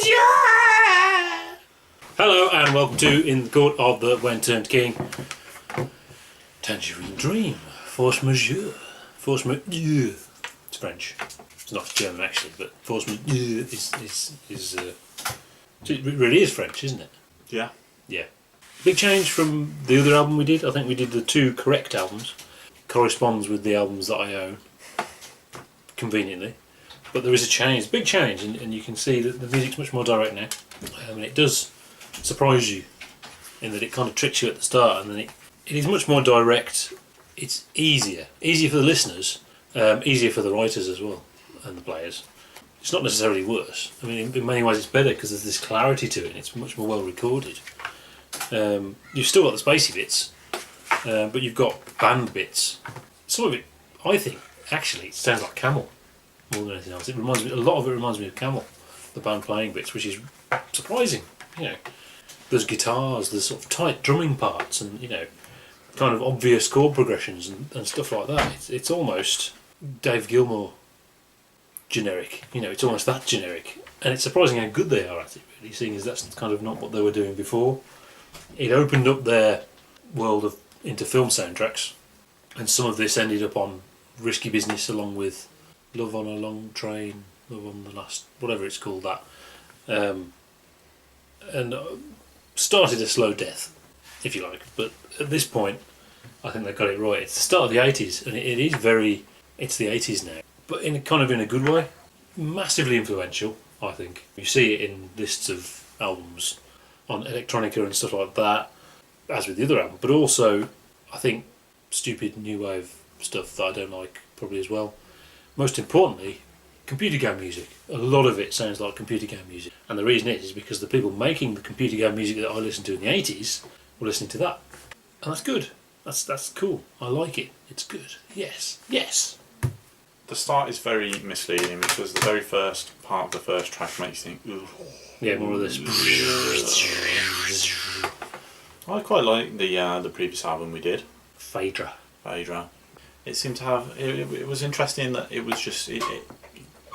Majeure! Hello and welcome to In the Court of the Wenton King. Tangerine Dream. Force Majeure. Force Majeure. It's French. It's not German actually, but Force Majeure it really is French, isn't it? Yeah. Yeah. Big change from the other album we did. I think we did the two correct albums. Corresponds with the albums that I own. Conveniently. But there is a change, big change, and you can see that the music's much more direct now. And it does surprise you in that it kind of tricks you at the start, and then it is much more direct. It's easier for the listeners, easier for the writers as well, and the players. It's not necessarily worse. I mean, in many ways it's better because there's this clarity to it, and it's much more well recorded. You've still got the spacey bits, but you've got band bits. Some of it, I think, actually, it sounds like Camel. More than anything else, a lot of it reminds me of Camel, the band playing bits, which is surprising. You know, there's guitars, there's sort of tight drumming parts, and kind of obvious chord progressions and stuff like that. It's almost Dave Gilmour generic. It's almost that generic, and it's surprising how good they are at it. Really, seeing as that's kind of not what they were doing before. It opened up their world into film soundtracks, and some of this ended up on Risky Business, along with Love on a Long Train, Love on the Last, whatever it's called, that. And started a slow death, if you like. But at this point, I think they got it right. It's the start of the 80s, and it's the 80s now. But in a good way. Massively influential, I think. You see it in lists of albums on electronica and stuff like that, as with the other album. But also, I think, stupid new wave stuff that I don't like, probably as well. Most importantly, computer game music. A lot of it sounds like computer game music. And the reason is because the people making the computer game music that I listened to in the 80s were listening to that. And that's good. That's cool. I like it. It's good. Yes. Yes. The start is very misleading because the very first part of the first track makes you think, ooh. Yeah, more of this. I quite like the previous album we did. Phaedra. It seemed to have. It was interesting that it was just. It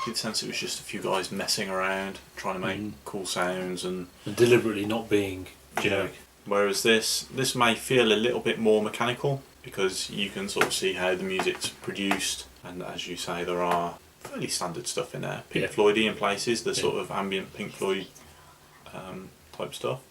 did sense it was just a few guys messing around, trying to make cool sounds and deliberately not being generic. Whereas this may feel a little bit more mechanical because you can sort of see how the music's produced, and as you say, there are fairly standard stuff in there. Pink Floydy in places, the sort of ambient Pink Floyd type stuff.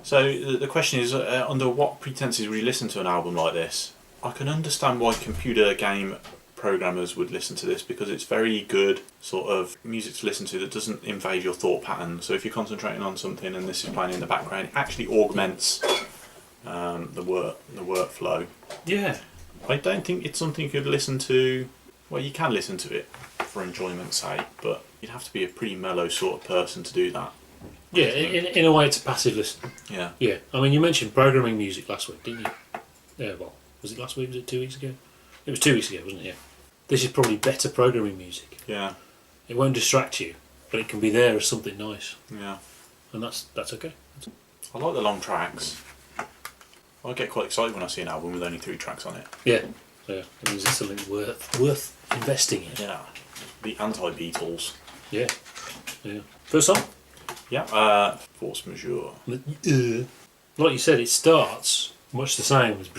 So the question is, under what pretenses would you listen to an album like this? I can understand why computer game programmers would listen to this because it's very good sort of music to listen to that doesn't invade your thought pattern. So if you're concentrating on something and this is playing in the background, it actually augments the workflow. Yeah. I don't think it's something you could listen to. Well, you can listen to it for enjoyment's sake, but you'd have to be a pretty mellow sort of person to do that. Yeah, in a way it's a passive listen. Yeah. Yeah. I mean, you mentioned programming music last week, didn't you? Yeah, well, was it last week? Was it 2 weeks ago? It was 2 weeks ago, wasn't it? Yeah. This is probably better programming music. Yeah. It won't distract you, but it can be there as something nice. Yeah. And that's okay. I like the long tracks. I get quite excited when I see an album with only 3 tracks on it. Yeah. So yeah, it means it's something worth investing in. Yeah. The anti-Beatles. Yeah. Yeah. First song? Yeah. Force Majeure. Like you said, it starts much the same as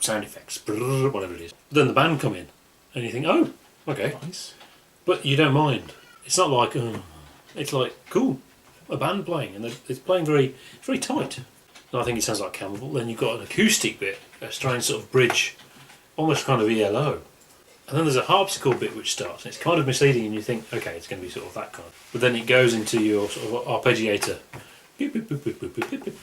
sound effects, whatever it is. Then the band come in, and you think, oh, okay. Nice. But you don't mind. It's not like, it's like, cool, a band playing, and it's playing very tight. And I think it sounds like Camel. Then you've got an acoustic bit, a strange sort of bridge, almost kind of ELO. And then there's a harpsichord bit which starts, and it's kind of misleading, and you think, okay, it's going to be sort of that kind. But then it goes into your sort of arpeggiator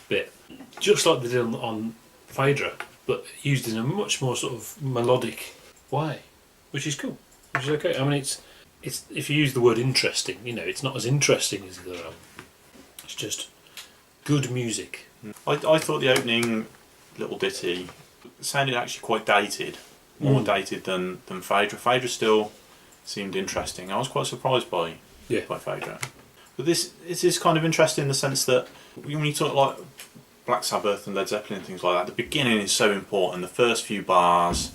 bit, just like they did on Phaedra, but used in a much more sort of melodic way, which is cool, which is okay. I mean, it's if you use the word interesting, it's not as interesting as the other album. It's just good music. I thought the opening little ditty sounded actually quite dated, more dated than Phaedra. Phaedra still seemed interesting. I was quite surprised by Phaedra. But this is kind of interesting in the sense that when you talk like Black Sabbath and Led Zeppelin and things like that, the beginning is so important. The first few bars,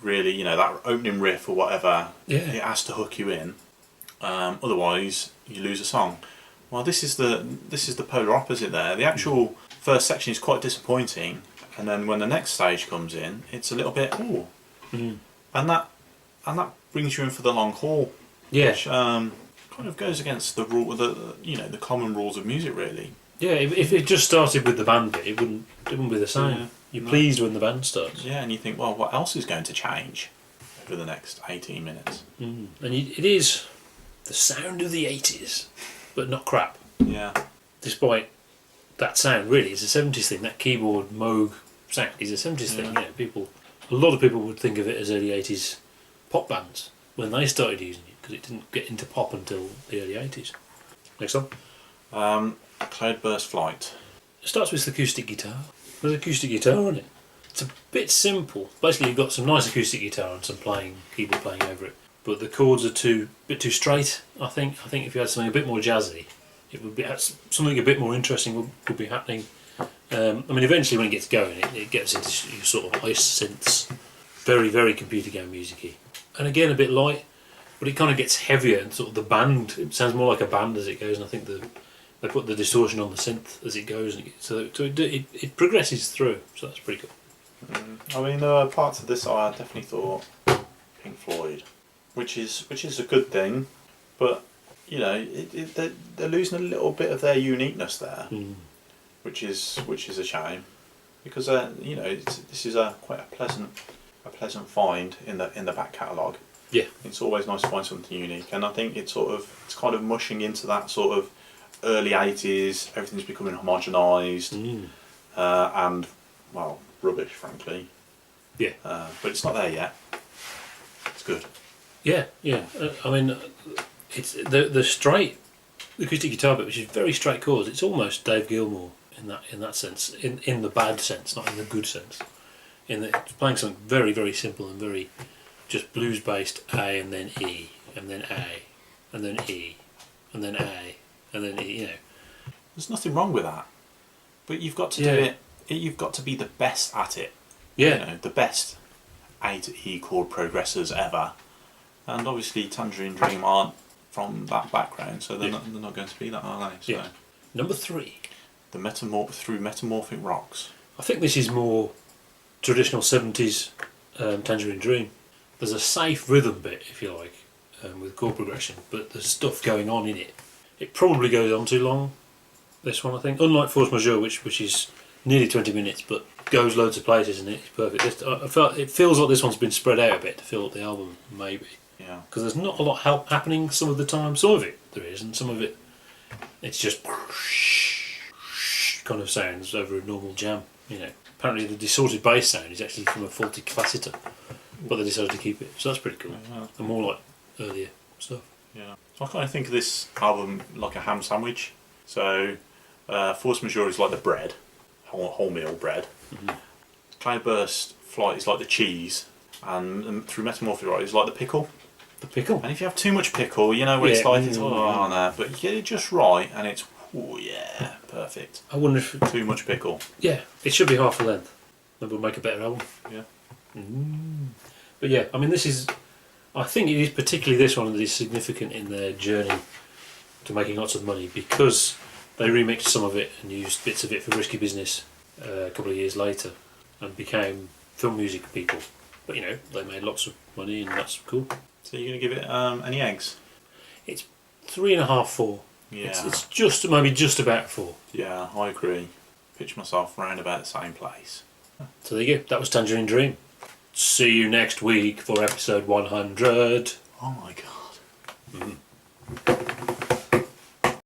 really, that opening riff or whatever, it has to hook you in. Otherwise, you lose a song. Well, this is the polar opposite there. The actual first section is quite disappointing, and then when the next stage comes in, it's a little bit ooh, and that brings you in for the long haul. Yeah. Which kind of goes against the rule, the common rules of music, really. Yeah, if it just started with the band bit, it wouldn't be the same. Yeah, You're pleased when the band starts. Yeah, and you think, well, what else is going to change over the next 18 minutes? And it is the sound of the 80s, but not crap. Yeah. Despite that sound, really, it's a 70s thing. That keyboard Moog sound is a 70s thing. A lot of people would think of it as early 80s pop bands when they started using it, because it didn't get into pop until the early 80s. Next one. Cloudburst Flight. It starts with acoustic guitar. There's acoustic guitar on it. It's a bit simple. Basically, you've got some nice acoustic guitar and some keyboard playing over it. But the chords are a bit too straight, I think. I think if you had something a bit more jazzy, it would be something a bit more interesting would be happening. Eventually when it gets going, it gets into sort of ice synths. Very, very computer game music-y. And again, a bit light, but it kind of gets heavier, and sort of the band, it sounds more like a band as it goes, and I think they put the distortion on the synth as it goes, and so it progresses through, so that's pretty cool. There are parts of this I definitely thought Pink Floyd, which is a good thing, but they're losing a little bit of their uniqueness there, which is a shame, because this is quite a pleasant find in the back catalogue. Yeah, it's always nice to find something unique, and I think it's kind of mushing into that sort of early 80s. Everything's becoming homogenised, and well, rubbish, frankly. Yeah, but it's not there yet. It's good. Yeah. It's the straight acoustic guitar bit, which is very straight chords. It's almost Dave Gilmour in that sense, in the bad sense, not in the good sense. It's playing something very, very simple and very just blues based. A and then E and then A and then E and then A and then E. There's nothing wrong with that, but you've got to do it. You've got to be the best at it. Yeah, the best A to E chord progressors ever. And obviously, Tangerine Dream aren't from that background, so they're not going to be that, are they? So. Yeah. Number 3. Through Metamorphic Rocks. I think this is more traditional 70s Tangerine Dream. There's a safe rhythm bit, if you like, with chord progression, but there's stuff going on in it. It probably goes on too long, this one, I think. Unlike Force Majeure, which is nearly 20 minutes, but goes loads of places, and it's perfect. It feels like this one's been spread out a bit to fill up the album, maybe. Yeah. Because there's not a lot happening some of the time. Some of it there is, and some of it it's just kind of sounds over a normal jam. Apparently the distorted bass sound is actually from a faulty capacitor, but they decided to keep it. So that's pretty cool. Yeah. And more like earlier stuff. Yeah. So I kind of think of this album like a ham sandwich. So Force Majeure is like the bread, wholemeal bread. Cloudburst Flight is like the cheese, and Through Metamorphic Rocks is like the pickle. The pickle. And if you have too much pickle, what it's like. It's no, but you get it just right, and it's perfect. I wonder if too much pickle. Yeah, it should be half the length. Maybe we'll make a better album. Yeah. But yeah, this is. I think it is particularly this one that is significant in their journey to making lots of money, because they remixed some of it and used bits of it for Risky Business a couple of years later and became film music people. But they made lots of money, and that's cool. So you're going to give it any eggs? It's 3.5, 4. Yeah. It's just about 4. Yeah, I agree. Pitch myself round about the same place. So there you go. That was Tangerine Dream. See you next week for episode 100. Oh my god.